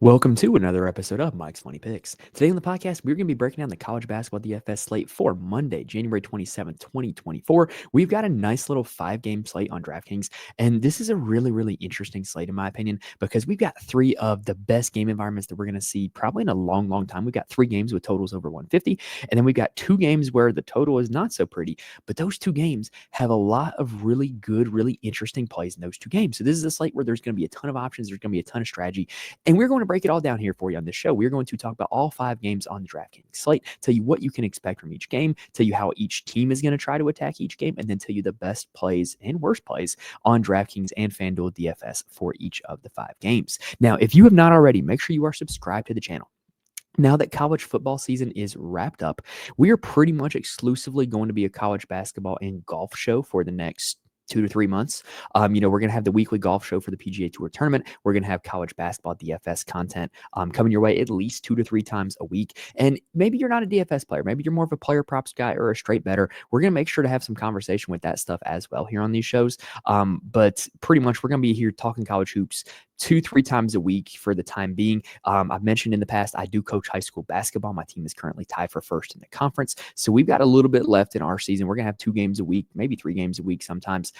Welcome to another episode of Mike's Funny Picks. Today on the podcast, we're going to be breaking down the college basketball DFS slate for Monday, January 27th, 2024. We've got a nice little 5-game slate on DraftKings, and this is a really interesting slate, in my opinion, because we've got 3 of the best game environments that we're going to see probably in a long time. We've got 3 games with totals over 150, and then we've got 2 games where the total is not so pretty, but those 2 games have a lot of really good, really interesting plays in those 2 games. So this is a slate where there's going to be a ton of options, there's going to be a ton of strategy, and we're going to break it all down here for you on this show. We're going to talk about all 5 games on the DraftKings slate, tell you what you can expect from each game, tell you how each team is going to try to attack each game, and then tell you the best plays and worst plays on DraftKings and FanDuel DFS for each of the 5 games. Now, if you have not already, make sure you are subscribed to the channel. Now that college football season is wrapped up, we are pretty much exclusively going to be a college basketball and golf show for the next 2 to 3 months. We're going to have the weekly golf show for the PGA Tour tournament. We're going to have college basketball DFS content coming your way at least 2 to 3 times a week. And maybe you're not a DFS player. Maybe you're more of a player props guy or a straight bettor. We're going to make sure to have some conversation with that stuff as well here on these shows. But pretty much we're going to be here talking college hoops 2-3 times a week for the time being. I've mentioned in the past, I do coach high school basketball. My team is currently tied for first in the conference. So we've got a little bit left in our season. We're going to have 2 games a week, maybe 3 games a week sometimes.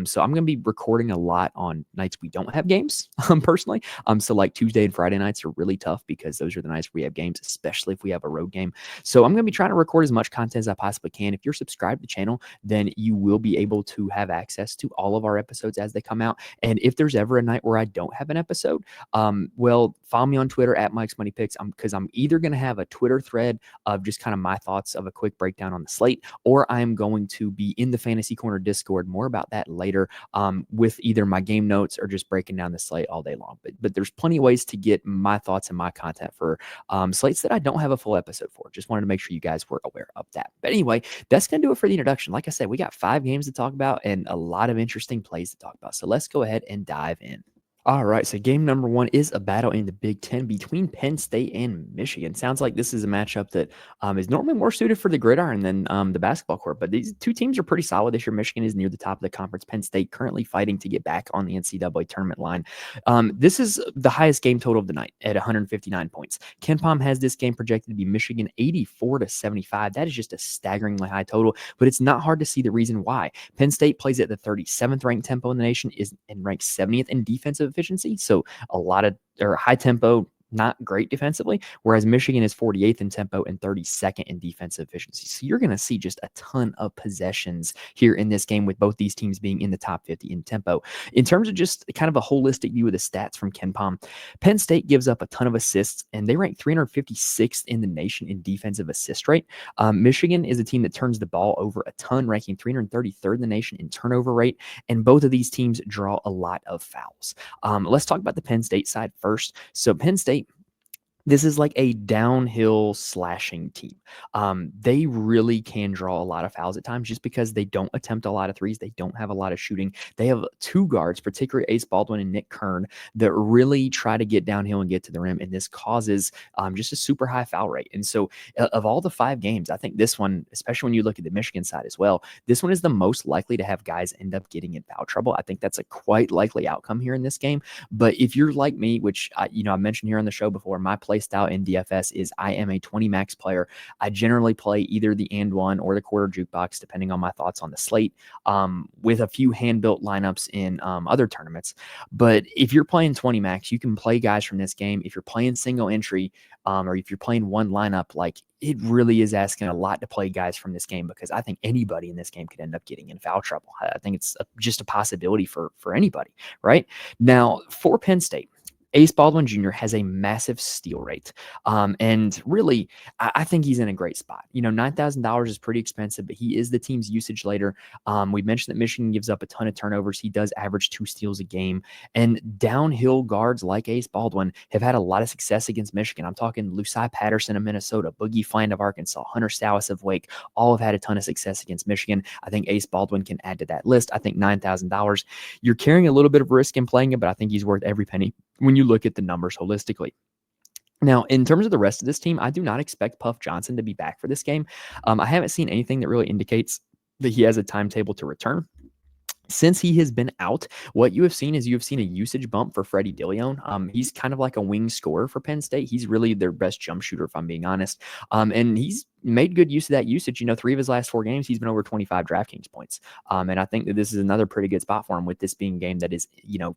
So I'm going to be recording a lot on nights we don't have games, personally. So like Tuesday and Friday nights are really tough because those are the nights we have games, especially if we have a road game. So I'm going to be trying to record as much content as I possibly can. If you're subscribed to the channel, then you will be able to have access to all of our episodes as they come out. And if there's ever a night where I don't have an episode, well, follow me on Twitter at Mike's Money Picks, because I'm either going to have a Twitter thread of just kind of my thoughts of a quick breakdown on the slate, or I'm going to be in the Fantasy Corner Discord. More about that later, with either my game notes or just breaking down the slate all day long. But there's plenty of ways to get my thoughts and my content for slates that I don't have a full episode for. Just wanted to make sure you guys were aware of that. But anyway, that's going to do it for the introduction. Like I said, we got 5 games to talk about and a lot of interesting plays to talk about. So let's go ahead and dive in. All right, so game number 1 is a battle in the Big Ten between Penn State and Michigan. Sounds like this is a matchup that is normally more suited for the gridiron than the basketball court, but these 2 teams are pretty solid this year. Michigan is near the top of the conference. Penn State currently fighting to get back on the NCAA tournament line. This is the highest game total of the night at 159 points. KenPom has this game projected to be Michigan 84-75. That is just a staggeringly high total, but it's not hard to see the reason why. Penn State plays at the 37th ranked tempo in the nation, is and ranked 70th in defensive efficiency. So a lot of high tempo, not great defensively, whereas Michigan is 48th in tempo and 32nd in defensive efficiency. So you're going to see just a ton of possessions here in this game, with both these teams being in the top 50 in tempo. In terms of just kind of a holistic view of the stats from KenPom, Penn State gives up a ton of assists, and they rank 356th in the nation in defensive assist rate. Michigan is a team that turns the ball over a ton, ranking 333rd in the nation in turnover rate, and both of these teams draw a lot of fouls. Let's talk about the Penn State side first. So Penn State, this is like a downhill slashing team. They really can draw a lot of fouls at times just because they don't attempt a lot of threes. They don't have a lot of shooting. They have 2 guards, particularly Ace Baldwin and Nick Kern, that really try to get downhill and get to the rim, and this causes just a super high foul rate. And so of all the 5 games, I think this one, especially when you look at the Michigan side as well, this one is the most likely to have guys end up getting in foul trouble. I think that's a quite likely outcome here in this game. But if you're like me, which I mentioned here on the show before, my play style in DFS is I am a 20 max player. I generally play either the and one or the quarter jukebox, depending on my thoughts on the slate, with a few hand-built lineups in other tournaments. But if you're playing 20 max, you can play guys from this game. If you're playing single entry, or if you're playing one lineup, like, it really is asking a lot to play guys from this game, because I think anybody in this game could end up getting in foul trouble. I think it's just a possibility for anybody, right? Now, for Penn State, Ace Baldwin Jr. has a massive steal rate. And really, I think he's in a great spot. $9,000 is pretty expensive, but he is the team's usage leader. We mentioned that Michigan gives up a ton of turnovers. He does average 2 steals a game. And downhill guards like Ace Baldwin have had a lot of success against Michigan. I'm talking Lucai Patterson of Minnesota, Boogie Fland of Arkansas, Hunter Sallis of Wake, all have had a ton of success against Michigan. I think Ace Baldwin can add to that list. I think $9,000, you're carrying a little bit of risk in playing it, but I think he's worth every penny when you look at the numbers holistically. Now, in terms of the rest of this team, I do not expect Puff Johnson to be back for this game. I haven't seen anything that really indicates that he has a timetable to return. Since he has been out, what you have seen is you have seen a usage bump for Freddie DeLeon. He's kind of like a wing scorer for Penn State. He's really their best jump shooter, if I'm being honest. And he's made good use of that usage. 3 of his last 4 games, he's been over 25 DraftKings points. And I think that this is another pretty good spot for him, with this being a game that is,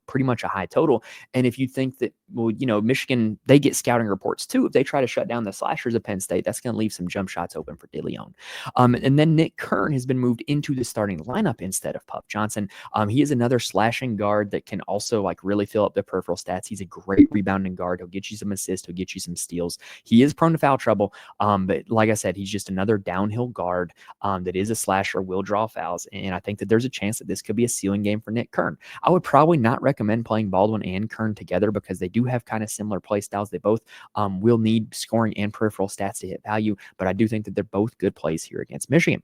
pretty much a high total. And if you think that, Michigan, they get scouting reports too. If they try to shut down the slashers of Penn State, that's going to leave some jump shots open for DeLeon. And then Nick Kern has been moved into the starting lineup instead of Puff Johnson. He is another slashing guard that can also really fill up the peripheral stats. He's a great rebounding guard. He'll get you some assists. He'll get you some steals. He is prone to foul trouble. But like I said, he's just another downhill guard that is a slasher, will draw fouls. And I think that there's a chance that this could be a ceiling game for Nick Kern. I would probably not recommend playing Baldwin and Kern together, because they do have kind of similar play styles. They both will need scoring and peripheral stats to hit value. But I do think that they're both good plays here against Michigan.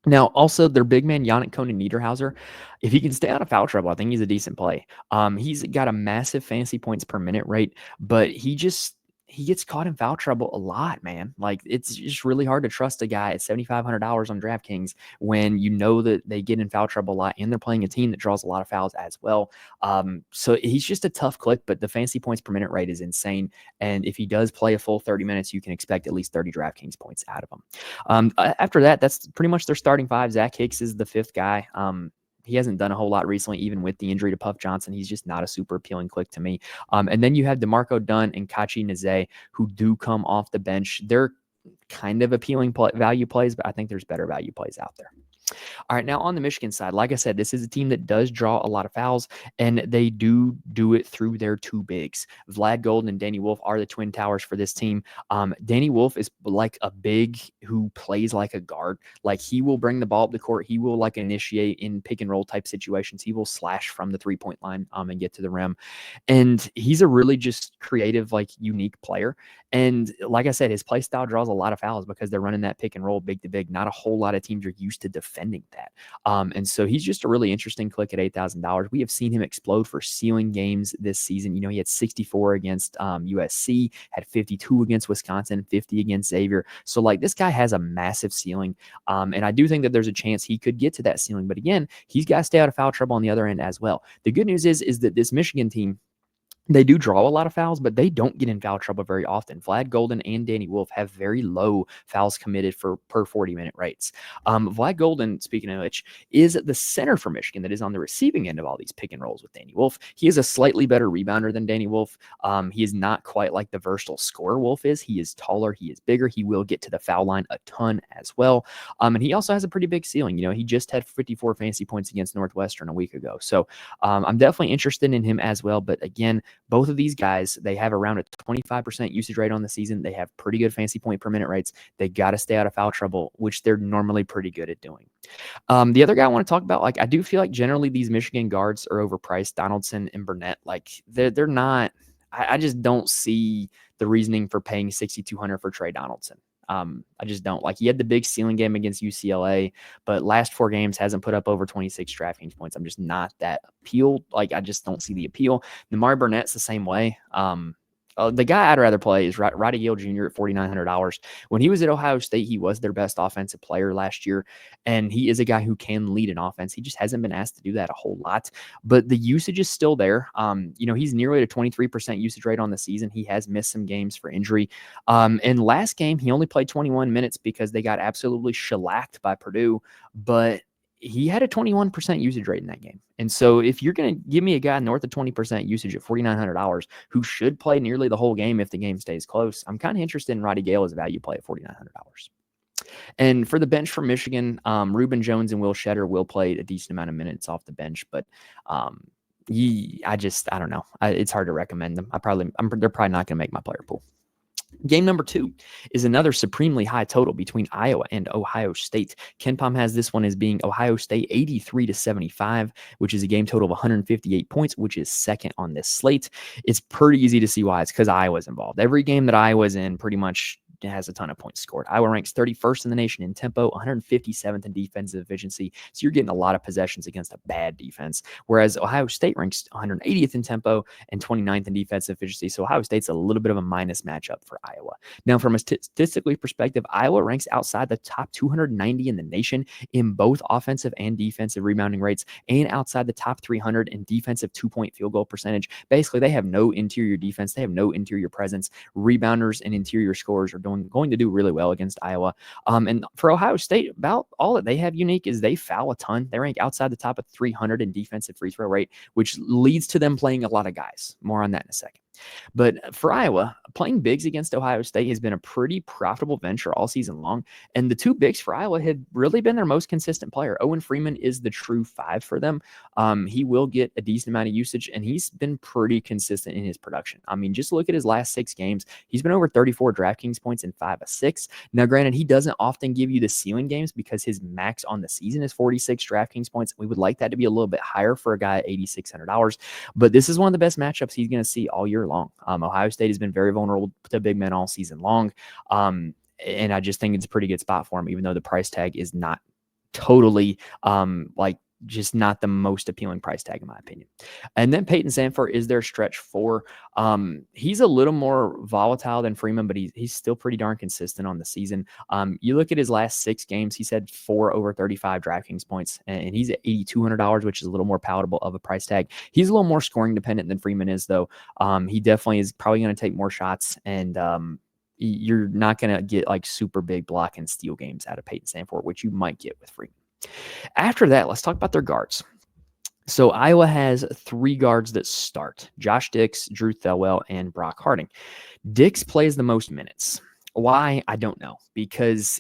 Now, also, their big man, Yannick Koenig-Niederhauser, if he can stay out of foul trouble, I think he's a decent play. He's got a massive fantasy points per minute rate, but he gets caught in foul trouble a lot, man. It's just really hard to trust a guy at $7,500 on DraftKings when you know that they get in foul trouble a lot, and they're playing a team that draws a lot of fouls as well. So he's just a tough click, but the fantasy points per minute rate is insane. And if he does play a full 30 minutes, you can expect at least 30 DraftKings points out of him. After that, that's pretty much their starting 5. Zach Hicks is the 5th guy. He hasn't done a whole lot recently, even with the injury to Puff Johnson. He's just not a super appealing click to me. And then you have DeMarco Dunn and Kachi Nze, who do come off the bench. They're kind of appealing value plays, but I think there's better value plays out there. All right, now on the Michigan side, like I said, this is a team that does draw a lot of fouls, and they do it through their 2 bigs. Vlad Golden and Danny Wolf are the twin towers for this team. Danny Wolf is like a big who plays like a guard. He will bring the ball up the court. He will initiate in pick and roll type situations. He will slash from the 3-point line and get to the rim. And he's a really just creative, unique player. And like I said, his play style draws a lot of fouls because they're running that pick and roll big to big. Not a whole lot of teams are used to defending that. And so he's just a really interesting click at $8,000. We have seen him explode for ceiling games this season. He had 64 against USC, had 52 against Wisconsin, 50 against Xavier. So this guy has a massive ceiling. And I do think that there's a chance he could get to that ceiling. But again, he's got to stay out of foul trouble on the other end as well. The good news is that this Michigan team, they do draw a lot of fouls, but they don't get in foul trouble very often. Vlad Golden and Danny Wolf have very low fouls committed per 40-minute rates. Vlad Golden, speaking of which, is the center for Michigan that is on the receiving end of all these pick and rolls with Danny Wolf. He is a slightly better rebounder than Danny Wolf. He is not quite like the versatile scorer Wolf is. He is taller. He is bigger. He will get to the foul line a ton as well. And he also has a pretty big ceiling. He just had 54 fantasy points against Northwestern a week ago. So I'm definitely interested in him as well. But again, both of these guys, they have around a 25% usage rate on the season. They have pretty good fantasy point per minute rates. They got to stay out of foul trouble, which they're normally pretty good at doing. The other guy I want to talk about, I do feel like generally these Michigan guards are overpriced. Donaldson and Burnett, they're not. I just don't see the reasoning for paying $6,200 for Trey Donaldson. I just don't. He had the big ceiling game against UCLA, but last 4 games hasn't put up over 26 DraftKings points. I'm just not that appealed. I just don't see the appeal. Namari Burnett's the same way. The guy I'd rather play is Roddy Gale Jr. at $4,900. When he was at Ohio State, he was their best offensive player last year, and he is a guy who can lead an offense. He just hasn't been asked to do that a whole lot, but the usage is still there. He's nearly at a 23% usage rate on the season. He has missed some games for injury. And last game, he only played 21 minutes because they got absolutely shellacked by Purdue, but he had a 21% usage rate in that game. And so if you're going to give me a guy north of 20% usage at $4,900 who should play nearly the whole game if the game stays close, I'm kind of interested in Roddy Gale as a value play at $4,900. And for the bench for Michigan, Reuben Jones and Will Shetter will play a decent amount of minutes off the bench, but I don't know. It's hard to recommend them. They're probably not going to make my player pool. Game number 2 is another supremely high total between Iowa and Ohio State. KenPom has this one as being Ohio State 83-75, which is a game total of 158 points, which is second on this slate. It's pretty easy to see why. It's because Iowa's involved. Every game that Iowa's in, pretty much has a ton of points scored. Iowa ranks 31st in the nation in tempo, 157th in defensive efficiency. So you're getting a lot of possessions against a bad defense. Whereas Ohio State ranks 180th in tempo and 29th in defensive efficiency. So Ohio State's a little bit of a minus matchup for Iowa. Now, from a statistically perspective, Iowa ranks outside the top 290 in the nation in both offensive and defensive rebounding rates, and outside the top 300 in defensive 2-point field goal percentage. Basically, they have no interior defense. They have no interior presence. Rebounders and interior scorers are going to do really well against Iowa. And for Ohio State, about all that they have unique is they foul a ton. They rank outside the top of 300 in defensive free throw rate, which leads to them playing a lot of guys. More on that in a second. But for Iowa, playing bigs against Ohio State has been a pretty profitable venture all season long. And the two bigs for Iowa have really been their most consistent player. Owen Freeman is the true 5 for them. He will get a decent amount of usage, and he's been pretty consistent in his production. I mean, just look at his last 6 games. He's been over 34 DraftKings points in 5 of 6. Now, granted, he doesn't often give you the ceiling games because his max on the season is 46 DraftKings points. We would like that to be a little bit higher for a guy at $8,600. But this is one of the best matchups he's going to see all year long. Ohio State has been very vulnerable to big men all season long. And I just think it's a pretty good spot for him, even though the price tag is not totally just not the most appealing price tag, in my opinion. And then Peyton Sandfort is their stretch 4. He's a little more volatile than Freeman, but he's still pretty darn consistent on the season. You look at his last 6 games, he's had 4 over 35 DraftKings points, and he's at $8,200, which is a little more palatable of a price tag. He's a little more scoring dependent than Freeman is, though. He definitely is probably going to take more shots, and you're not going to get like super big block and steal games out of Peyton Sandfort, which you might get with Freeman. After that, let's talk about their guards. So Iowa has 3 guards that start: Josh Dix, Drew Thelwell, and Brock Harding. Dix plays the most minutes. Why? I don't know, because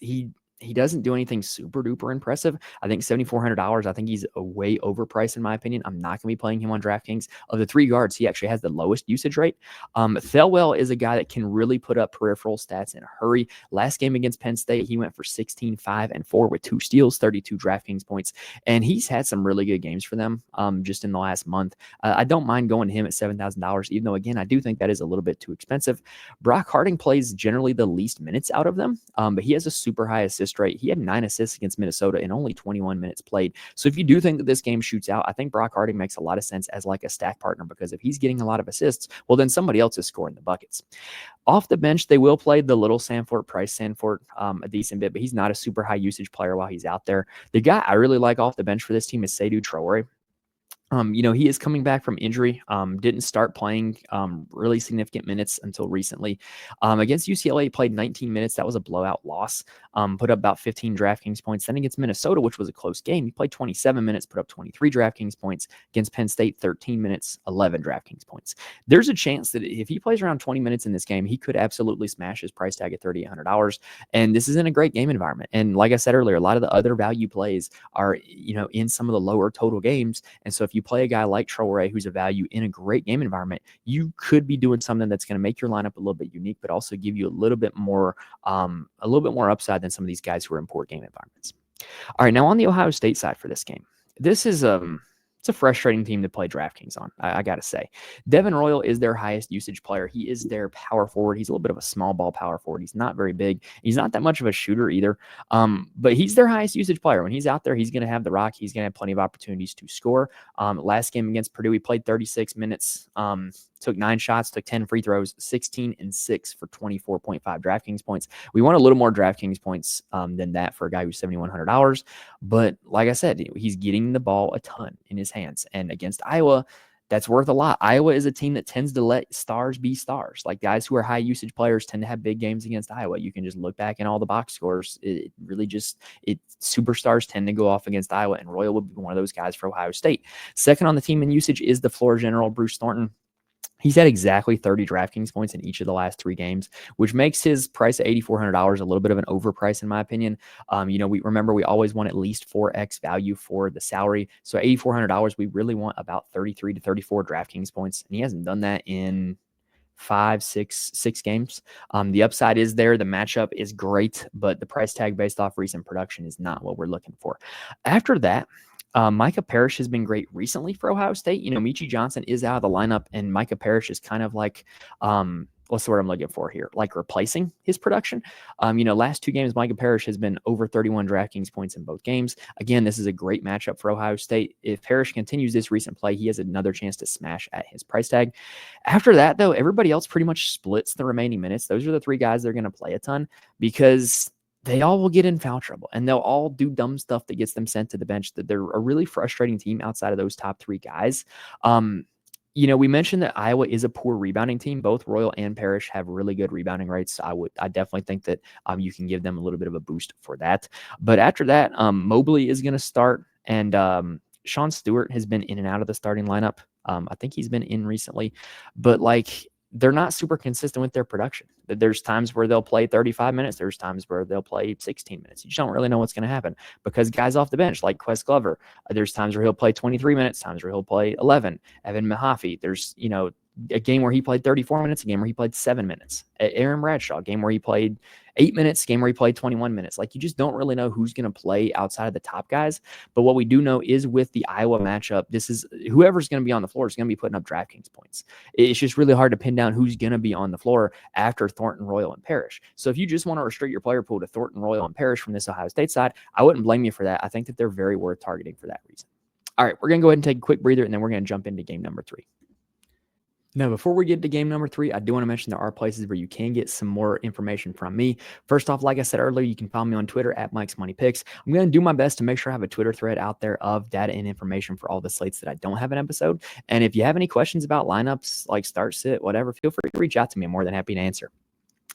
he doesn't do anything super duper impressive. I think $7,400. I think he's way overpriced in my opinion. I'm not going to be playing him on DraftKings. Of the 3 guards, he actually has the lowest usage rate. Thelwell is a guy that can really put up peripheral stats in a hurry. Last game against Penn State, he went for 16, 5, and 4 with 2 steals, 32 DraftKings points, and he's had some really good games for them just in the last month. I don't mind going to him at $7,000, even though, again, I do think that is a little bit too expensive. Brock Harding plays generally the least minutes out of them, but he has a super high assist rate. He had 9 assists against Minnesota in only 21 minutes played. So if you do think that this game shoots out, I think Brock Harding makes a lot of sense as like a stack partner, because if he's getting a lot of assists, well, then somebody else is scoring the buckets. Off the bench, they will play the little Sandfort, Price Sandfort, a decent bit, but he's not a super high usage player while he's out there. The guy I really like off the bench for this team is Seydou Traore. He is coming back from injury. Didn't start playing really significant minutes until recently. Against UCLA, he played 19 minutes. That was a blowout loss. Put up about 15 DraftKings points. Then against Minnesota, which was a close game, he played 27 minutes, put up 23 DraftKings points. Against Penn State, 13 minutes, 11 DraftKings points. There's a chance that if he plays around 20 minutes in this game, he could absolutely smash his price tag at $3,800. And this isn't a great game environment. And like I said earlier, a lot of the other value plays are, in some of the lower total games. And so if you play a guy like Traore, who's a value in a great game environment, you could be doing something that's going to make your lineup a little bit unique, but also give you a little bit more upside than some of these guys who are in poor game environments. All right, now on the Ohio State side for this game, this is it's a frustrating team to play DraftKings on, I got to say. Devin Royal is their highest usage player. He is their power forward. He's a little bit of a small ball power forward. He's not very big. He's not that much of a shooter either, but he's their highest usage player. When he's out there, he's going to have the rock. He's going to have plenty of opportunities to score. Last game against Purdue, he played 36 minutes, took 9 shots, took 10 free throws, 16 and 6 for 24.5 DraftKings points. We want a little more DraftKings points than that for a guy who's $7,100. But like I said, he's getting the ball a ton in his hands. And against Iowa, that's worth a lot. Iowa is a team that tends to let stars be stars. Like guys who are high usage players tend to have big games against Iowa. You can just look back in all the box scores. Superstars tend to go off against Iowa, and Royal would be one of those guys for Ohio State. Second on the team in usage is the floor general, Bruce Thornton. He's had exactly 30 DraftKings points in each of the last 3 games, which makes his price at $8,400 a little bit of an overprice in my opinion. We always want at least 4x value for the salary. So at $8,400, we really want about 33 to 34 DraftKings points, and he hasn't done that in 6 games. The upside is there. The matchup is great, but the price tag based off recent production is not what we're looking for. After that, Micah Parrish has been great recently for Ohio State. Michi Johnson is out of the lineup, and Micah Parrish is kind of like what's the word I'm looking for here? Like replacing his production. Last 2 games, Micah Parrish has been over 31 DraftKings points in both games. Again, this is a great matchup for Ohio State. If Parrish continues this recent play, he has another chance to smash at his price tag. After that, though, everybody else pretty much splits the remaining minutes. Those are the 3 guys that are going to play a ton because they all will get in foul trouble and they'll all do dumb stuff that gets them sent to the bench. That they're a really frustrating team outside of those top 3 guys. We mentioned that Iowa is a poor rebounding team. Both Royal and Parrish have really good rebounding rates. I definitely think that you can give them a little bit of a boost for that. But after that, Mobley is going to start, and Sean Stewart has been in and out of the starting lineup. I think he's been in recently, but they're not super consistent with their production. There's times where they'll play 35 minutes. There's times where they'll play 16 minutes. You just don't really know what's going to happen because guys off the bench like Quest Glover, there's times where he'll play 23 minutes, times where he'll play 11. Evan Mahaffey, there's, a game where he played 34 minutes, a game where he played 7 minutes. Aaron Bradshaw, a game where he played 8 minutes, game where he played 21 minutes. You just don't really know who's going to play outside of the top guys. But what we do know is with the Iowa matchup, this is whoever's going to be on the floor is going to be putting up DraftKings points. It's just really hard to pin down who's going to be on the floor after Thornton, Royal, and Parrish. So if you just want to restrict your player pool to Thornton, Royal, and Parrish from this Ohio State side, I wouldn't blame you for that. I think that they're very worth targeting for that reason. All right, we're going to go ahead and take a quick breather, and then we're going to jump into game number 3. Now, before we get to game number 3, I do want to mention there are places where you can get some more information from me. First off, like I said earlier, you can follow me on Twitter at Mike's Money Picks. I'm going to do my best to make sure I have a Twitter thread out there of data and information for all the slates that I don't have an episode. And if you have any questions about lineups, like start, sit, whatever, feel free to reach out to me. I'm more than happy to answer.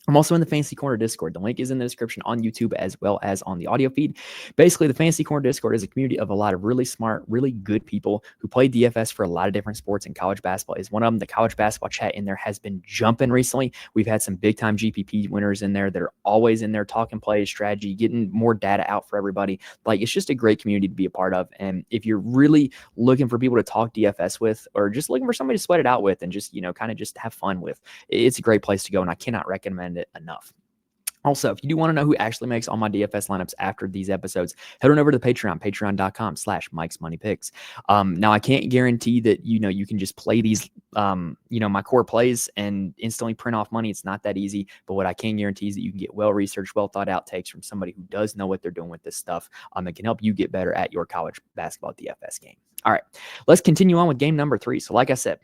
I'm also in the Fantasy Corner Discord. The link is in the description on YouTube as well as on the audio feed. Basically, the Fantasy Corner Discord is a community of a lot of really smart, really good people who play DFS for a lot of different sports, and college basketball is one of them. The college basketball chat in there has been jumping recently. We've had some big-time GPP winners in there that are always in there talking plays, strategy, getting more data out for everybody. It's just a great community to be a part of. And if you're really looking for people to talk DFS with, or just looking for somebody to sweat it out with and just, kind of just have fun with, it's a great place to go, and I cannot recommend it enough. Also, if you do want to know who actually makes all my DFS lineups after these episodes, head on over to Patreon, patreon.com/Mike's Money Picks. Now, I can't guarantee that, you can just play these, my core plays and instantly print off money. It's not that easy. But what I can guarantee is that you can get well-researched, well-thought-out takes from somebody who does know what they're doing with this stuff that can help you get better at your college basketball DFS game. All right, let's continue on with game number 3. So like I said,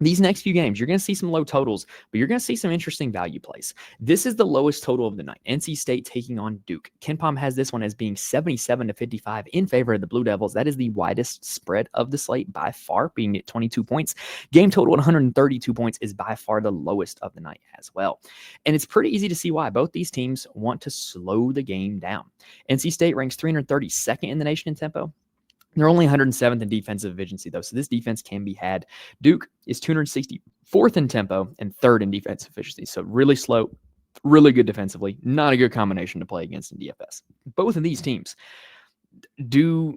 these next few games, you're going to see some low totals, but you're going to see some interesting value plays. This is the lowest total of the night. NC State taking on Duke. KenPom has this one as being 77-55 in favor of the Blue Devils. That is the widest spread of the slate by far, being at 22 points. Game total at 132 points is by far the lowest of the night as well. And it's pretty easy to see why. Both these teams want to slow the game down. NC State ranks 332nd in the nation in tempo. They're only 107th in defensive efficiency, though, so this defense can be had. Duke is 264th in tempo and 3rd in defensive efficiency, so really slow, really good defensively. Not a good combination to play against in DFS. Both of these teams do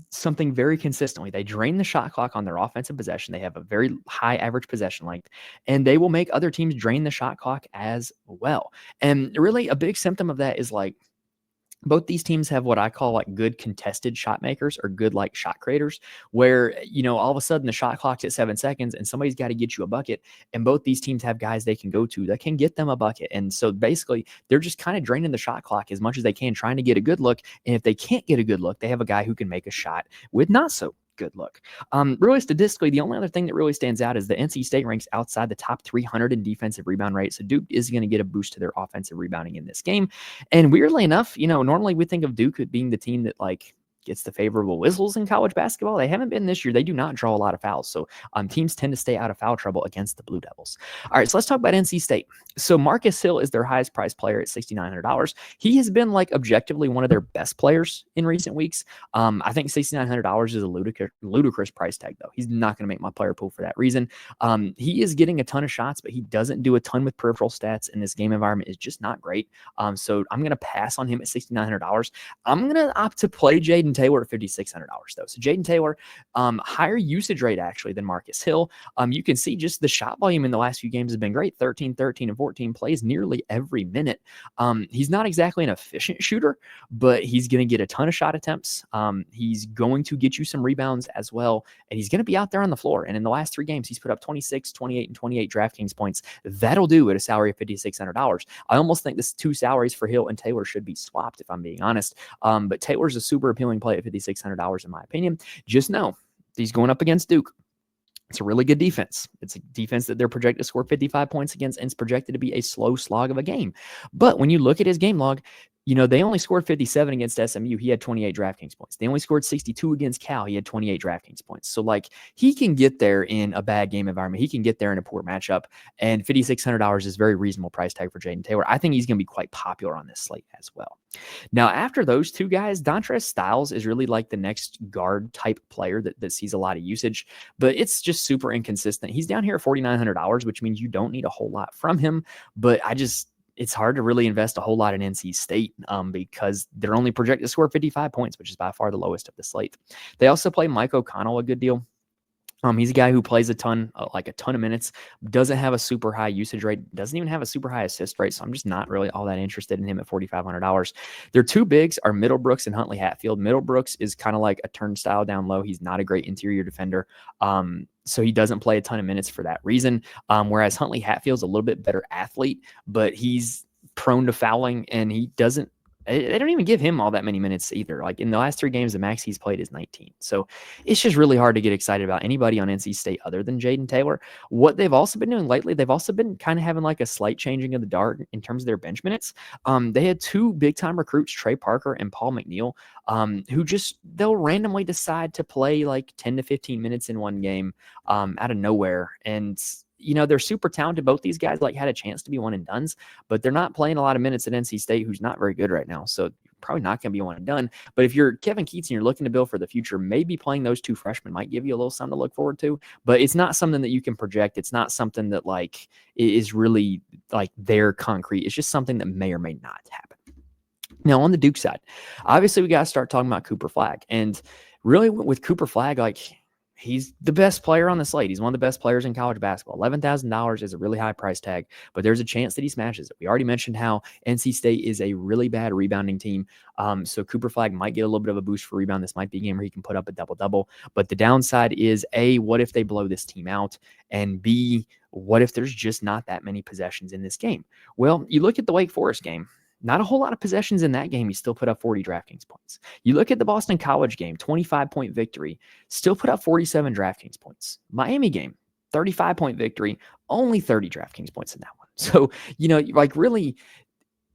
something very consistently. They drain the shot clock on their offensive possession. They have a very high average possession length, and they will make other teams drain the shot clock as well. And really, a big symptom of that is both these teams have what I call good contested shot makers or good shot creators where, all of a sudden the shot clock's at 7 seconds and somebody's got to get you a bucket. And both these teams have guys they can go to that can get them a bucket. And so basically they're just kind of draining the shot clock as much as they can, trying to get a good look. And if they can't get a good look, they have a guy who can make a shot with not so good look. Really statistically, the only other thing that really stands out is the NC State ranks outside the top 300 in defensive rebound rate. So Duke is going to get a boost to their offensive rebounding in this game. And weirdly enough, normally we think of Duke being the team that gets the favorable whistles in college basketball. They haven't been this year. They do not draw a lot of fouls. So teams tend to stay out of foul trouble against the Blue Devils. All right, so let's talk about NC State. So Marcus Hill is their highest priced player at $6,900. He has been objectively one of their best players in recent weeks. I think $6,900 is a ludicrous price tag, though. He's not going to make my player pool for that reason. He is getting a ton of shots, but he doesn't do a ton with peripheral stats, and this game environment is just not great. So I'm going to pass on him at $6,900. I'm going to opt to play Jaden Jaden Taylor at $5,600 though. So Jaden Taylor, higher usage rate actually than Marcus Hill. You can see just the shot volume in the last few games has been great. 13, 13, and 14 plays nearly every minute. He's not exactly an efficient shooter, but he's going to get a ton of shot attempts. He's going to get you some rebounds as well, and he's going to be out there on the floor. And in the last 3 games, he's put up 26, 28, and 28 DraftKings points. That'll do at a salary of $5,600. I almost think this 2 salaries for Hill and Taylor should be swapped, if I'm being honest. But Taylor's a super appealing play at $5,600 in my opinion. Just know he's going up against Duke. It's a really good defense. It's a defense that they're projected to score 55 points against, and it's projected to be a slow slog of a game. But when you look at his game log, they only scored 57 against SMU. He had 28 DraftKings points. They only scored 62 against Cal. He had 28 DraftKings points. So, he can get there in a bad game environment. He can get there in a poor matchup. And $5,600 is a very reasonable price tag for Jaden Taylor. I think he's going to be quite popular on this slate as well. Now, after those 2 guys, Dontrez Styles is really like the next guard type player that sees a lot of usage, but it's just super inconsistent. He's down here at $4,900, which means you don't need a whole lot from him. But it's hard to really invest a whole lot in NC State because they're only projected to score 55 points, which is by far the lowest of the slate. They also play Mike O'Connell a good deal. He's a guy who plays a ton of minutes, doesn't have a super high usage rate, doesn't even have a super high assist rate. So I'm just not really all that interested in him at $4,500. Their 2 bigs are Middlebrooks and Huntley Hatfield. Middlebrooks is kind of like a turnstile down low. He's not a great interior defender. So he doesn't play a ton of minutes for that reason. Whereas Huntley Hatfield's a little bit better athlete, but he's prone to fouling, and they don't even give him all that many minutes either. In the last 3 games, the max he's played is 19. So it's just really hard to get excited about anybody on NC State other than Jaden Taylor. What they've also been doing lately, they've also been kind of having a slight changing of the dart in terms of their bench minutes. They had 2 big-time recruits, Trey Parker and Paul McNeil, who they'll randomly decide to play 10 to 15 minutes in one game out of nowhere. And they're super talented. Both these guys had a chance to be one and dones, but they're not playing a lot of minutes at NC State, who's not very good right now. So you're probably not going to be one and done. But if you're Kevin Keats and you're looking to build for the future, maybe playing those 2 freshmen might give you a little something to look forward to. But it's not something that you can project. It's not something that is really their concrete. It's just something that may or may not happen. Now on the Duke side, obviously we got to start talking about Cooper Flagg. And really with Cooper Flagg, he's the best player on the slate. He's one of the best players in college basketball. $11,000 is a really high price tag, but there's a chance that he smashes it. We already mentioned how NC State is a really bad rebounding team. So Cooper Flagg might get a little bit of a boost for rebound. This might be a game where he can put up a double-double. But the downside is, A, what if they blow this team out? And B, what if there's just not that many possessions in this game? Well, you look at the Wake Forest game. Not a whole lot of possessions in that game. He still put up 40 DraftKings points. You look at the Boston College game, 25-point victory, still put up 47 DraftKings points. Miami game, 35-point victory, only 30 DraftKings points in that one. So, really,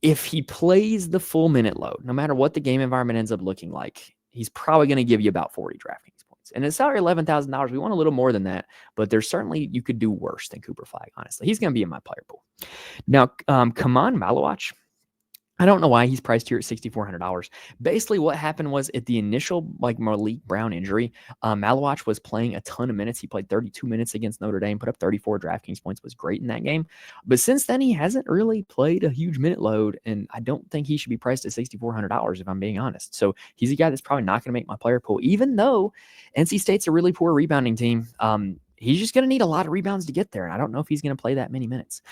if he plays the full minute load, no matter what the game environment ends up looking like, he's probably going to give you about 40 DraftKings points. And his salary, $11,000, we want a little more than that, but there's certainly, you could do worse than Cooper Flagg, honestly. He's going to be in my player pool. Now, Kaman Malawach, I don't know why he's priced here at $6,400. Basically, what happened was at the initial Malik Brown injury, Malawach was playing a ton of minutes. He played 32 minutes against Notre Dame, put up 34 DraftKings points, was great in that game. But since then, he hasn't really played a huge minute load, and I don't think he should be priced at $6,400 if I'm being honest. So he's a guy that's probably not going to make my player pool, even though NC State's a really poor rebounding team. He's just going to need a lot of rebounds to get there, and I don't know if he's going to play that many minutes.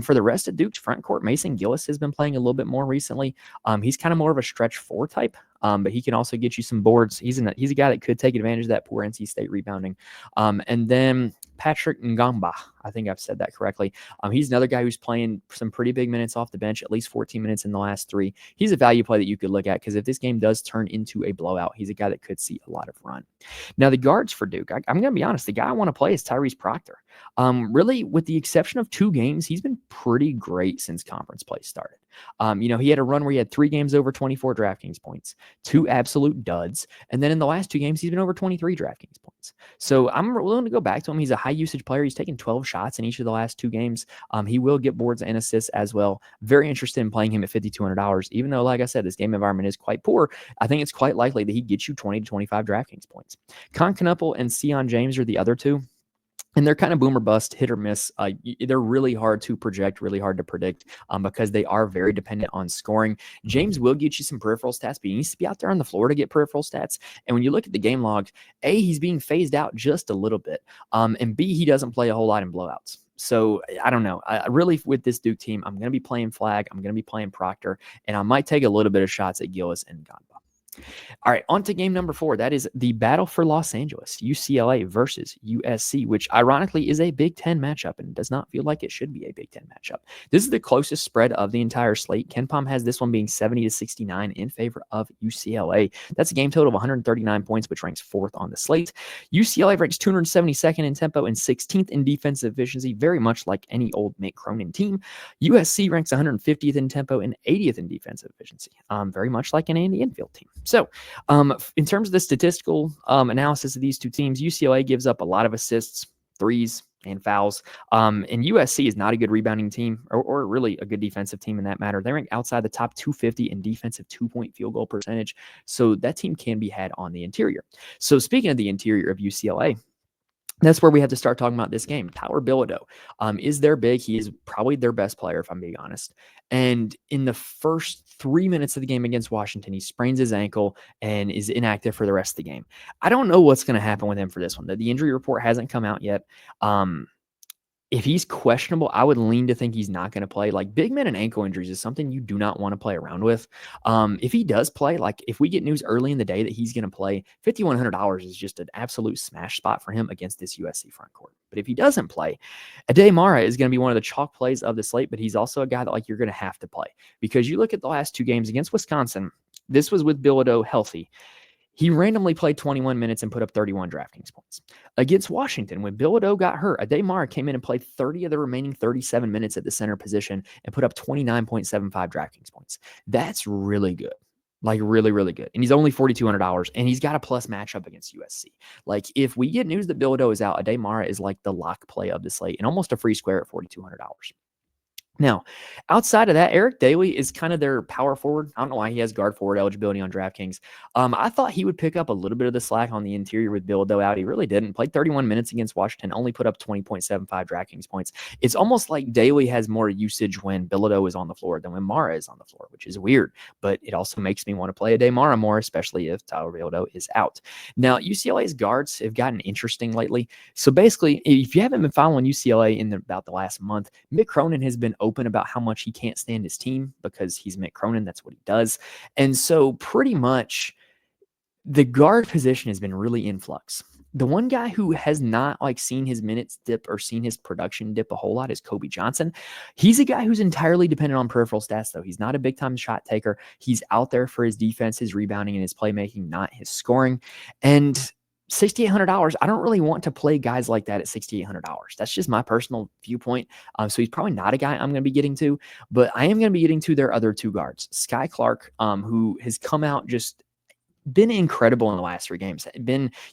For the rest of Duke's front court, Mason Gillis has been playing a little bit more recently. He's kind of more of a stretch 4 type, but he can also get you some boards. He's a guy that could take advantage of that poor NC State rebounding. And then Patrick Ngamba, I think I've said that correctly. He's another guy who's playing some pretty big minutes off the bench, at least 14 minutes in the last 3. He's a value play that you could look at because if this game does turn into a blowout, he's a guy that could see a lot of run. Now, the guards for Duke, I'm going to be honest, the guy I want to play is Tyrese Proctor. Really, with the exception of 2 games, he's been pretty great since conference play started. He had a run where he had 3 games over 24 DraftKings points, 2 absolute duds, and then in the last 2 games, he's been over 23 DraftKings points. So I'm willing to go back to him. He's a high usage player. He's taken 12 shots in each of the last 2 games. He will get boards and assists as well. Very interested in playing him at $5,200, even though, like I said, this game environment is quite poor. I think it's quite likely that he gets you 20 to 25 DraftKings points. Con Knuppel and Sion James are the other 2. And they're kind of boom or bust, hit or miss. They're really hard to project, really hard to predict because they are very dependent on scoring. James will get you some peripheral stats, but he needs to be out there on the floor to get peripheral stats. And when you look at the game logs, A, he's being phased out just a little bit. And B, he doesn't play a whole lot in blowouts. So I don't know. I really, with this Duke team, I'm going to be playing Flag. I'm going to be playing Proctor. And I might take a little bit of shots at Gillis and Gonba. All right, on to game number 4. That is the battle for Los Angeles, UCLA versus USC, which ironically is a Big Ten matchup and does not feel like it should be a Big Ten matchup. This is the closest spread of the entire slate. KenPom has this one being 70-69 in favor of UCLA. That's a game total of 139 points, which ranks 4th on the slate. UCLA ranks 272nd in tempo and 16th in defensive efficiency, very much like any old Mick Cronin team. USC ranks 150th in tempo and 80th in defensive efficiency, very much like an Andy Enfield team. So in terms of the statistical analysis of these two teams, UCLA gives up a lot of assists, threes, and fouls. And USC is not a good rebounding team or really a good defensive team in that matter. They rank outside the top 250 in defensive 2-point field goal percentage. So that team can be had on the interior. So speaking of the interior of UCLA, that's where we have to start talking about this game. Tyler Bilodeau is their big. He is probably their best player, if I'm being honest. And in the first 3 minutes of the game against Washington, he sprains his ankle and is inactive for the rest of the game. I don't know what's going to happen with him for this one. The injury report hasn't come out yet. If he's questionable, I would lean to think he's not going to play. Like, big men and ankle injuries is something you do not want to play around with. If he does play, like if we get news early in the day that he's going to play, $5,100 is just an absolute smash spot for him against this USC front court. But if he doesn't play, Ade Mara is going to be one of the chalk plays of the slate, but he's also a guy that like you're going to have to play because you look at the last 2 games against Wisconsin. This was with Bilodeau healthy. He randomly played 21 minutes and put up 31 DraftKings points. Against Washington, when Bilodeau got hurt, Ade Mara came in and played 30 of the remaining 37 minutes at the center position and put up 29.75 DraftKings points. That's really good. Like really, really good. And he's only $4,200 and he's got a plus matchup against USC. Like if we get news that Bilodeau is out, Ade Mara is like the lock play of the slate and almost a free square at $4,200. Now, outside of that, Eric Daly is kind of their power forward. I don't know why he has guard forward eligibility on DraftKings. I thought he would pick up a little bit of the slack on the interior with Bilodeau out. He really didn't. Played 31 minutes against Washington, only put up 20.75 DraftKings points. It's almost like Daly has more usage when Bilodeau is on the floor than when Mara is on the floor, which is weird. But it also makes me want to play Ade Mara more, especially if Tyler Bilodeau is out. Now, UCLA's guards have gotten interesting lately. So basically, if you haven't been following UCLA in about the last month, Mick Cronin has been open about how much he can't stand his team because he's Mick Cronin. That's what he does. And so pretty much the guard position has been really in flux. The one guy who has not like seen his minutes dip or seen his production dip a whole lot is Kobe Johnson. He's a guy who's entirely dependent on peripheral stats, though. He's not a big time shot taker. He's out there for his defense, his rebounding, and his playmaking, not his scoring. And $6,800, I don't really want to play guys like that at $6,800. That's just my personal viewpoint. So he's probably not a guy I'm going to be getting to, but I am going to be getting to their other 2 guards. Sky Clark, who has come out just been incredible in the last 3 games.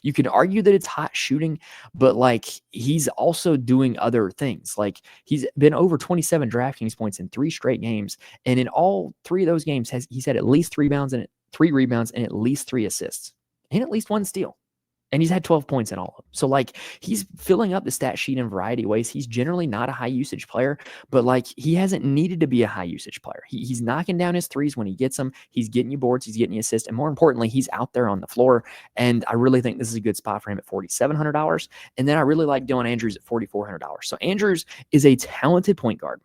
You could argue that it's hot shooting, but like he's also doing other things. Like he's been over 27 DraftKings points in 3 straight games, and in all 3 of those games, he's had at least 3 rebounds and at least 3 assists and at least 1 steal. And he's had 12 points in all of them. So, like, he's filling up the stat sheet in a variety of ways. He's generally not a high-usage player, but, like, he hasn't needed to be a high-usage player. He's knocking down his threes when he gets them. He's getting you boards. He's getting you assists. And more importantly, he's out there on the floor. And I really think this is a good spot for him at $4,700. And then I really like Dylan Andrews at $4,400. So, Andrews is a talented point guard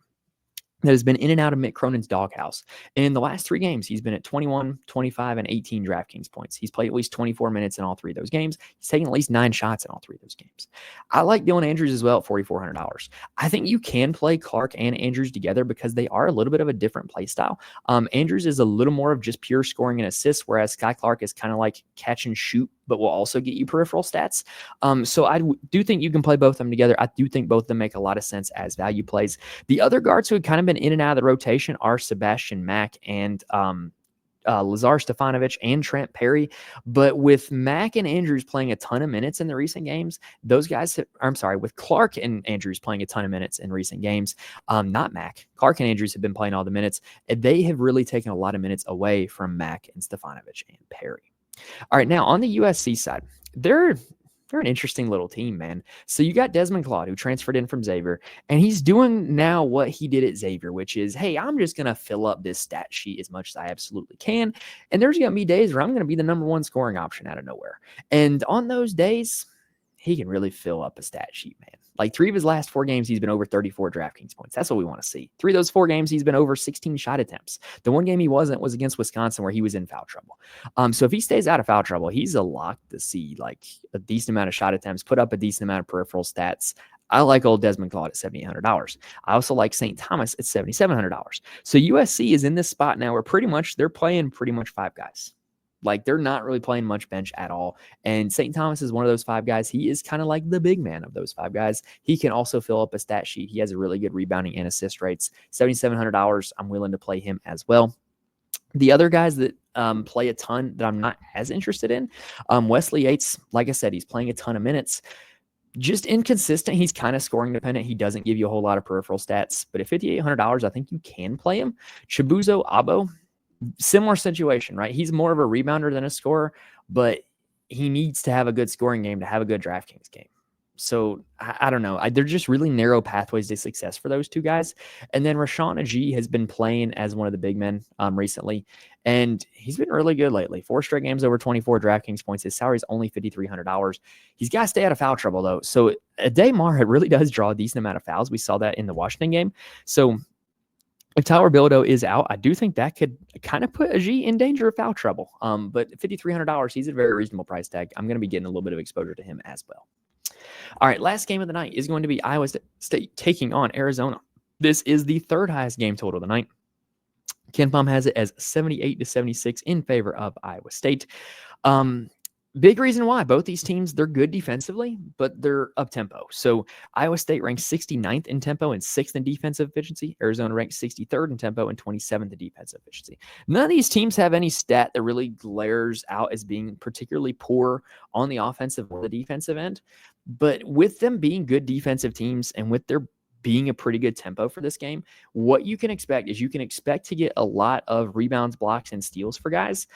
that has been in and out of Mick Cronin's doghouse. And in the last 3 games, he's been at 21, 25, and 18 DraftKings points. He's played at least 24 minutes in all 3 of those games. He's taken at least 9 shots in all 3 of those games. I like Dylan Andrews as well at $4,400. I think you can play Clark and Andrews together because they are a little bit of a different play style. Andrews is a little more of just pure scoring and assists, whereas Sky Clark is kind of like catch and shoot, but will also get you peripheral stats. So I do think you can play both of them together. I do think both of them make a lot of sense as value plays. The other guards who have kind of been in and out of the rotation are Sebastian Mack and Lazar Stefanovic and Trent Perry. But with Mack and Andrews playing a ton of minutes in the recent games, with Clark and Andrews playing a ton of minutes in recent games, not Mack. Clark and Andrews have been playing all the minutes. And they have really taken a lot of minutes away from Mack and Stefanovic and Perry. All right, now on the USC side, they're they're an interesting little team, man. So you got Desmond Claude, who transferred in from Xavier, and he's doing now what he did at Xavier, which is, hey, I'm just going to fill up this stat sheet as much as I absolutely can. And there's going to be days where I'm going to be the number one scoring option out of nowhere. And on those days, he can really fill up a stat sheet, man. Like 3 of his last 4 games, he's been over 34 DraftKings points. That's what we want to see. 3 of those 4 games, he's been over 16 shot attempts. The one game he wasn't was against Wisconsin, where he was in foul trouble. So if he stays out of foul trouble, he's a lock to see like a decent amount of shot attempts, put up a decent amount of peripheral stats. I like old Desmond Claude at $7,800. I also like St. Thomas at $7,700. So USC is in this spot now where they're playing pretty much 5 guys. Like they're not really playing much bench at all. And St. Thomas is one of those 5 guys. He is kind of like the big man of those 5 guys. He can also fill up a stat sheet. He has a really good rebounding and assist rates. $7,700. I'm willing to play him as well. The other guys that play a ton that I'm not as interested in, Wesley Yates, like I said, he's playing a ton of minutes. Just inconsistent. He's kind of scoring dependent. He doesn't give you a whole lot of peripheral stats. But at $5,800, I think you can play him. Chibuzo Abo, similar situation, right? He's more of a rebounder than a scorer, but he needs to have a good scoring game to have a good DraftKings game. So I don't know. They're just really narrow pathways to success for those 2 guys. And then Rashawn Ajee has been playing as one of the big men recently, and he's been really good lately. 4 straight games over 24 DraftKings points. His salary is only $5,300. He's got to stay out of foul trouble, though. So Ade Mar really does draw a decent amount of fouls. We saw that in the Washington game. So if Tyler Bilodeau is out, I do think that could kind of put Ajee in danger of foul trouble. But $5,300, he's at a very reasonable price tag. I'm going to be getting a little bit of exposure to him as well. All right, last game of the night is going to be Iowa State taking on Arizona. This is the 3rd highest game total of the night. KenPom has it as 78-76 in favor of Iowa State. Big reason why. Both these teams, they're good defensively, but they're up-tempo. So Iowa State ranks 69th in tempo and 6th in defensive efficiency. Arizona ranks 63rd in tempo and 27th in defensive efficiency. None of these teams have any stat that really glares out as being particularly poor on the offensive or the defensive end. But with them being good defensive teams and with their being a pretty good tempo for this game, what you can expect is you can expect to get a lot of rebounds, blocks, and steals for guys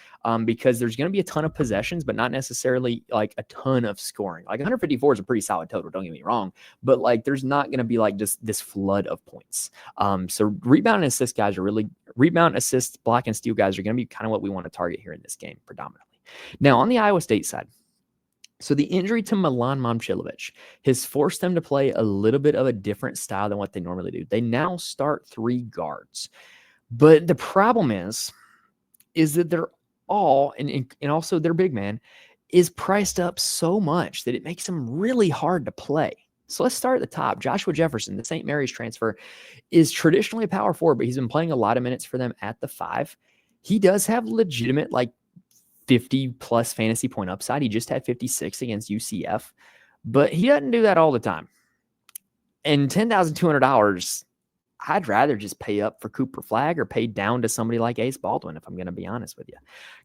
because there's going to be a ton of possessions, but not necessarily like a ton of scoring. Like 154 is a pretty solid total, don't get me wrong, but like there's not going to be like just this flood of points. So rebound and assist guys are really rebound, assist, block, and steal guys are going to be kind of what we want to target here in this game predominantly. Now on the Iowa State side, so the injury to Milan Momcilovic has forced them to play a little bit of a different style than what they normally do. They now start 3 guards. But the problem is that they're all, and also their big man, is priced up so much that it makes them really hard to play. So let's start at the top. Joshua Jefferson, the St. Mary's transfer, is traditionally a power forward, but he's been playing a lot of minutes for them at the 5. He does have legitimate, like, 50-plus fantasy point upside. He just had 56 against UCF, but he doesn't do that all the time. And $10,200, I'd rather just pay up for Cooper Flagg or pay down to somebody like Ace Baldwin, if I'm going to be honest with you.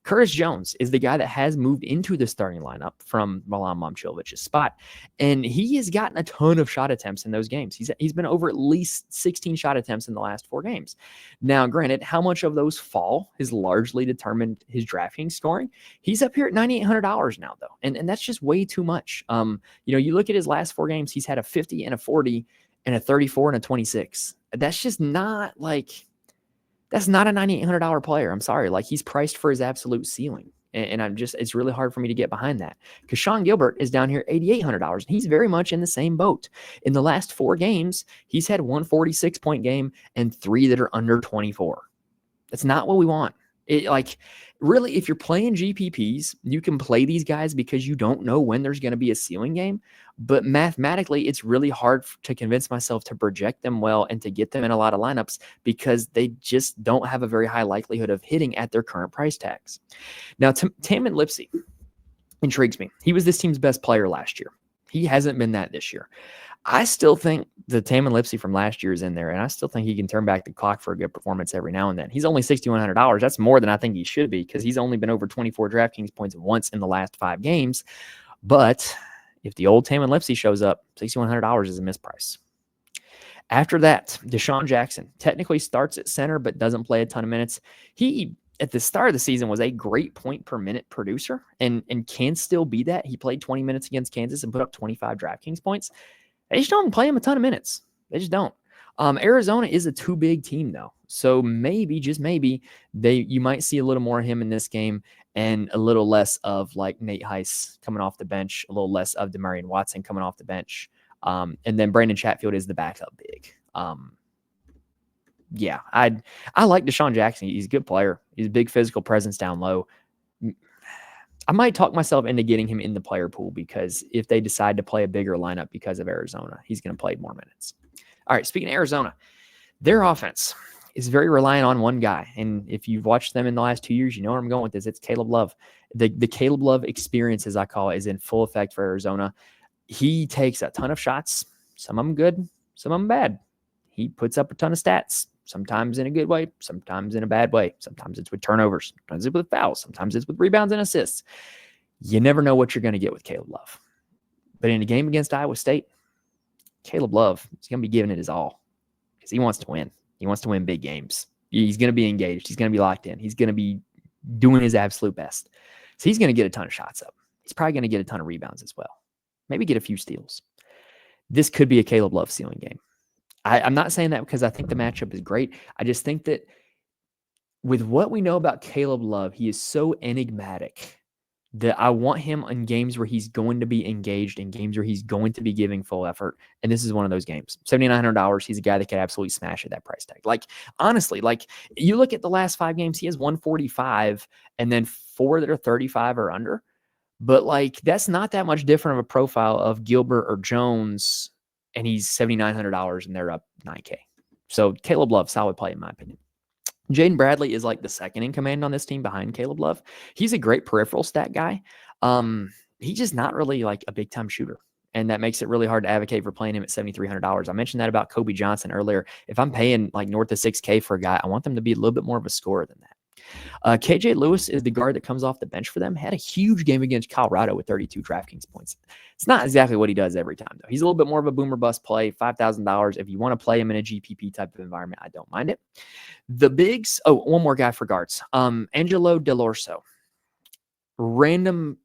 Curtis Jones is the guy that has moved into the starting lineup from Milan Momcilovic's spot, and he has gotten a ton of shot attempts in those games. He's been over at least 16 shot attempts in the last 4 games. Now, granted, how much of those fall has largely determined his DraftKings scoring. He's up here at $9,800 now, though, and that's just way too much. You look at his last 4 games, he's had a 50 and a 40 and a 34 and a 26. That's just not that's not a $9,800 player. I'm sorry. Like he's priced for his absolute ceiling. And it's really hard for me to get behind that because Sean Gilbert is down here $8,800. And he's very much in the same boat. In the last 4 games, he's had 1 46-point game and 3 that are under 24. That's not what we want. Really, if you're playing GPPs, you can play these guys because you don't know when there's going to be a ceiling game. But mathematically, it's really hard to convince myself to project them well and to get them in a lot of lineups because they just don't have a very high likelihood of hitting at their current price tags. Now, Tamin Lipsey intrigues me. He was this team's best player last year. He hasn't been that this year. I still think the Tamin Lipsey from last year is in there, and I still think he can turn back the clock for a good performance every now and then. He's only $6,100. That's more than I think he should be because he's only been over 24 DraftKings points once in the last 5 games. But if the old Tamin Lipsey shows up, $6,100 is a misprice. After that, Deshaun Jackson technically starts at center but doesn't play a ton of minutes. He at the start of the season was a great point per minute producer and can still be that. He played 20 minutes against Kansas and put up 25 DraftKings points. They just don't play him a ton of minutes. They just don't. Arizona is a too big team though. So maybe, just maybe, you might see a little more of him in this game and a little less of like Nate Heiss coming off the bench, a little less of Demarion Watson coming off the bench. And then Brandon Chatfield is the backup big. Yeah, I like Deshaun Jackson. He's a good player. He's a big physical presence down low. I might talk myself into getting him in the player pool because if they decide to play a bigger lineup because of Arizona, he's going to play more minutes. All right, speaking of Arizona, their offense is very reliant on one guy. And if you've watched them in the last 2 years, you know where I'm going with this. It's Caleb Love. The Caleb Love experience, as I call it, is in full effect for Arizona. He takes a ton of shots, some of them good, some of them bad. He puts up a ton of stats, sometimes in a good way, sometimes in a bad way. Sometimes it's with turnovers, sometimes it's with fouls, sometimes it's with rebounds and assists. You never know what you're going to get with Caleb Love. But in a game against Iowa State, Caleb Love is going to be giving it his all because he wants to win. He wants to win big games. He's going to be engaged. He's going to be locked in. He's going to be doing his absolute best. So he's going to get a ton of shots up. He's probably going to get a ton of rebounds as well. Maybe get a few steals. This could be a Caleb Love ceiling game. I'm not saying that because I think the matchup is great. I just think that with what we know about Caleb Love, he is so enigmatic that I want him in games where he's going to be engaged, in games where he's going to be giving full effort. And this is one of those games. $7,900, he's a guy that could absolutely smash at that price tag. Like, honestly, like you look at the last 5 games, he has 145 and then 4 that are 35 or under. But like, that's not that much different of a profile of Gilbert or Jones, and he's $7,900 and they're up $9K. So Caleb Love, solid play in my opinion. Jaden Bradley is like the second in command on this team behind Caleb Love. He's a great peripheral stat guy. He's just not really like a big time shooter. And that makes it really hard to advocate for playing him at $7,300. I mentioned that about Kobe Johnson earlier. If I'm paying like north of $6K for a guy, I want them to be a little bit more of a scorer than that. KJ Lewis is the guard that comes off the bench for them. Had a huge game against Colorado with 32 DraftKings points. It's not exactly what he does every time, though. He's a little bit more of a boomer bust play, $5,000. If you want to play him in a GPP type of environment, I don't mind it. The bigs, one more guy for guards. Angelo Delorso. Random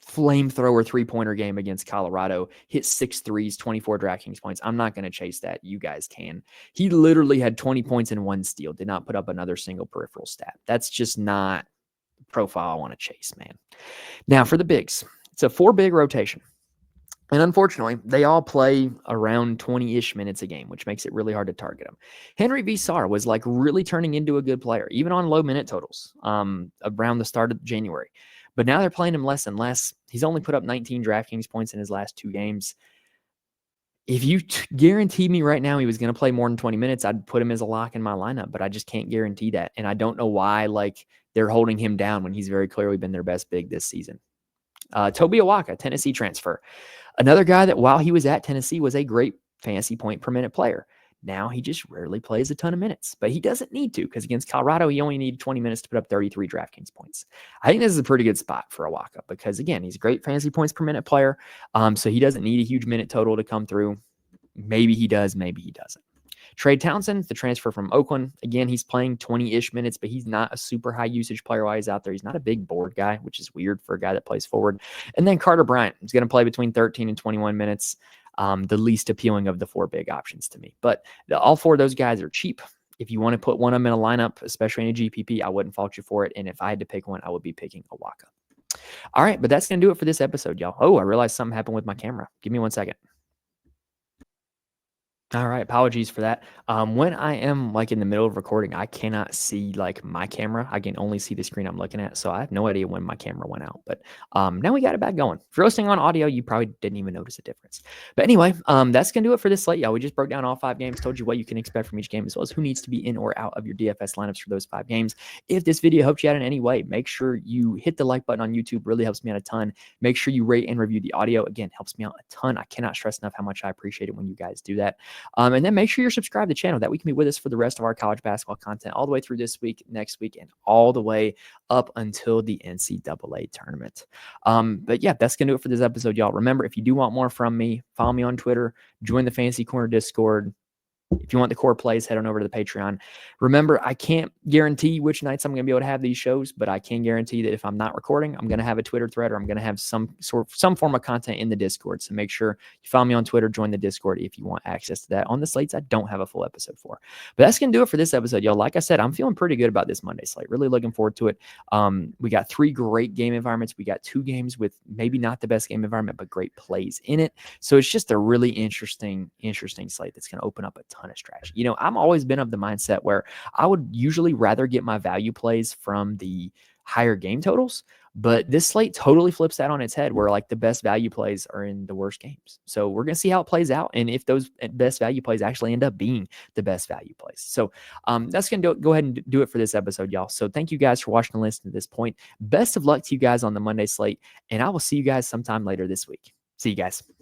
flamethrower three-pointer game against Colorado. Hit 6 threes, 24 DraftKings points. I'm not going to chase that. You guys can. He literally had 20 points and 1 steal. Did not put up another single peripheral stat. That's just not the profile I want to chase, man. Now for the bigs. It's a 4-big rotation. And unfortunately, they all play around 20-ish minutes a game, which makes it really hard to target them. Henry V. Sarr was like really turning into a good player, even on low minute totals around the start of January. But now they're playing him less and less. He's only put up 19 DraftKings points in his last 2 games. If you guaranteed me right now he was going to play more than 20 minutes, I'd put him as a lock in my lineup, but I just can't guarantee that. And I don't know why like they're holding him down when he's very clearly been their best big this season. Toby Awaka, Tennessee transfer. Another guy that while he was at Tennessee was a great fantasy point per minute player. Now he just rarely plays a ton of minutes, but he doesn't need to because against Colorado, he only needed 20 minutes to put up 33 DraftKings points. I think this is a pretty good spot for Awaka because, again, he's a great fantasy points per minute player, so he doesn't need a huge minute total to come through. Maybe he does, maybe he doesn't. Trey Townsend, the transfer from Oakland. Again, he's playing 20-ish minutes, but he's not a super high usage player while he's out there. He's not a big board guy, which is weird for a guy that plays forward. And then Carter Bryant is going to play between 13 and 21 minutes. The least appealing of the 4 big options to me. But all 4 of those guys are cheap. If you want to put one of them in a lineup, especially in a GPP, I wouldn't fault you for it. And if I had to pick one, I would be picking Awaka. All right, but that's going to do it for this episode, y'all. Oh, I realized something happened with my camera. Give me 1 second. All right. Apologies for that. When I am like in the middle of recording, I cannot see like my camera. I can only see the screen I'm looking at. So I have no idea when my camera went out, but now we got it back going. If you're listening on audio, you probably didn't even notice a difference. But anyway, that's going to do it for this slate. Y'all, we just broke down all 5 games, told you what you can expect from each game, as well as who needs to be in or out of your DFS lineups for those 5 games. If this video helped you out in any way, make sure you hit the like button on YouTube. Really helps me out a ton. Make sure you rate and review the audio. Again, helps me out a ton. I cannot stress enough how much I appreciate it when you guys do that. And then make sure you're subscribed to the channel. That we can be with us for the rest of our college basketball content all the way through this week, next week, and all the way up until the NCAA tournament. But yeah, that's going to do it for this episode, y'all. Remember, if you do want more from me, follow me on Twitter, join the Fantasy Corner Discord. If you want the core plays, head on over to the Patreon. Remember, I can't guarantee which nights I'm going to be able to have these shows, but I can guarantee that if I'm not recording, I'm going to have a Twitter thread or I'm going to have some form of content in the Discord. So make sure you follow me on Twitter, join the Discord if you want access to that on the slates I don't have a full episode for. But that's going to do it for this episode, y'all. Like I said, I'm feeling pretty good about this Monday slate. Really looking forward to it. We got 3 great game environments. We got 2 games with maybe not the best game environment, but great plays in it. So it's just a really interesting slate that's going to open up a ton of strategy. You know, I've always been of the mindset where I would usually rather get my value plays from the higher game totals, but this slate totally flips that on its head where like the best value plays are in the worst games. So we're going to see how it plays out and if those best value plays actually end up being the best value plays. So that's going to go ahead and do it for this episode, y'all. So thank you guys for watching and listening to this point. Best of luck to you guys on the Monday slate, and I will see you guys sometime later this week. See you guys.